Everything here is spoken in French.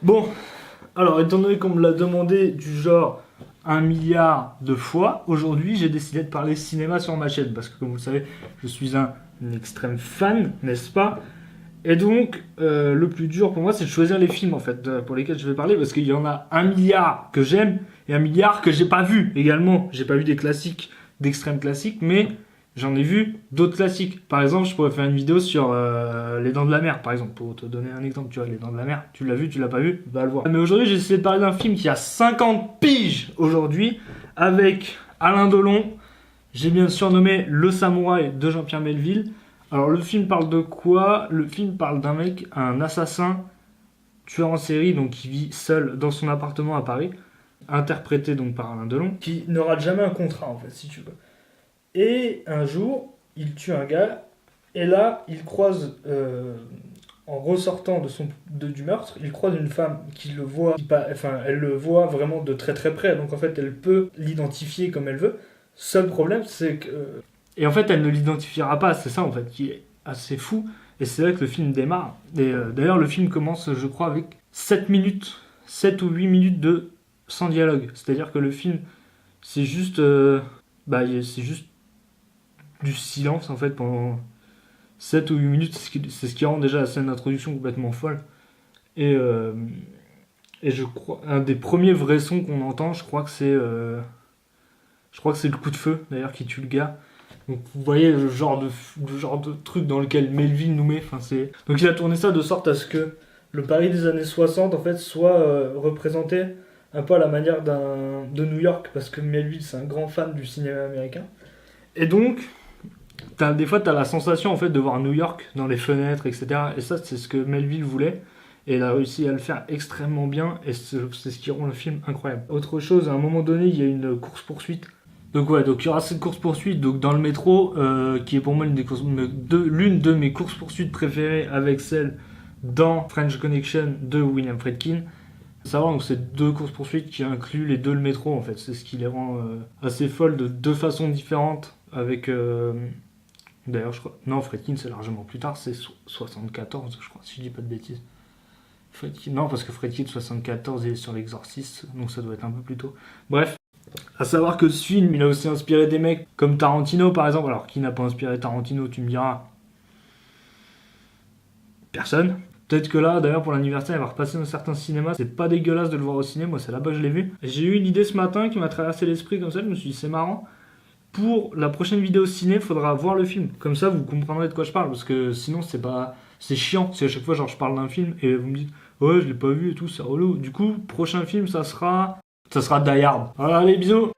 Bon, alors étant donné qu'on me l'a demandé du genre 1 milliard de fois, aujourd'hui j'ai décidé de parler cinéma sur ma chaîne, parce que comme vous le savez, je suis un extrême fan, n'est-ce pas? Et donc, le plus dur pour moi, c'est de choisir les films en fait pour lesquels je vais parler, parce qu'il y en a 1 milliard que j'aime et 1 milliard que j'ai pas vu également. J'ai pas vu des classiques, d'extrême classiques, mais j'en ai vu d'autres classiques. Par exemple, je pourrais faire une vidéo sur Les Dents de la Mer, par exemple, pour te donner un exemple. Tu vois, Les Dents de la Mer, tu l'as vu, tu l'as pas vu, va le voir. Mais aujourd'hui, j'ai essayé de parler d'un film qui a 50 piges aujourd'hui, avec Alain Delon. J'ai bien surnommé Le Samouraï de Jean-Pierre Melville. Alors le film parle de quoi? Le film parle d'un mec, un assassin, tueur en série, donc qui vit seul dans son appartement à Paris, interprété donc par Alain Delon, qui ne rate jamais un contrat en fait, si tu veux. Et un jour, il tue un gars, et là, il croise, en ressortant du meurtre, il croise une femme qui le voit, elle le voit vraiment de très très près, donc en fait, elle peut l'identifier comme elle veut. Seul problème, c'est que... Et en fait, elle ne l'identifiera pas, c'est ça en fait, qui est assez fou. Et c'est là que le film démarre. Et d'ailleurs, le film commence, je crois, avec 7 minutes, 7 ou 8 minutes de sans dialogue. C'est-à-dire que le film, c'est juste, c'est juste du silence en fait pendant 7 ou 8 minutes. C'est ce qui rend déjà la scène d'introduction complètement folle. Et je crois, un des premiers vrais sons qu'on entend, je crois que c'est le coup de feu d'ailleurs qui tue le gars. Donc vous voyez le genre de truc dans lequel Melville nous met. Donc il a tourné ça de sorte à ce que le Paris des années 60 en fait soit représenté un peu à la manière de New York, parce que Melville c'est un grand fan du cinéma américain. Et donc des fois t'as la sensation en fait de voir New York dans les fenêtres, etc. Et ça c'est ce que Melville voulait. Et il a réussi à le faire extrêmement bien, et c'est ce qui rend le film incroyable. Autre chose, à un moment donné, il y a une course-poursuite. Donc il y aura cette course-poursuite donc dans le métro, qui est pour moi l'une de mes courses-poursuites préférées, avec celle dans French Connection de William Friedkin. À savoir, donc c'est deux courses-poursuites qui incluent les deux le métro en fait. C'est ce qui les rend assez folles de deux façons différentes, avec... D'ailleurs, je crois... Non, Friedkin c'est largement plus tard, c'est 74 je crois, si je dis pas de bêtises. Friedkin... Non, parce que Friedkin 74 il est sur l'Exorciste, donc ça doit être un peu plus tôt. Bref. À savoir que ce film, il a aussi inspiré des mecs comme Tarantino par exemple. Alors, qui n'a pas inspiré Tarantino, tu me diras? Personne. Peut-être que là, d'ailleurs, pour l'anniversaire, il va repasser dans certains cinémas. C'est pas dégueulasse de le voir au ciné, moi c'est là-bas que je l'ai vu. J'ai eu une idée ce matin qui m'a traversé l'esprit comme ça, je me suis dit c'est marrant. Pour la prochaine vidéo ciné, il faudra voir le film. Comme ça, vous comprendrez de quoi je parle, parce que sinon, c'est chiant. C'est à chaque fois, genre, je parle d'un film et vous me dites ouais, je l'ai pas vu et tout, c'est relou. Du coup, prochain film, ça sera Die Hard. Voilà, allez, bisous.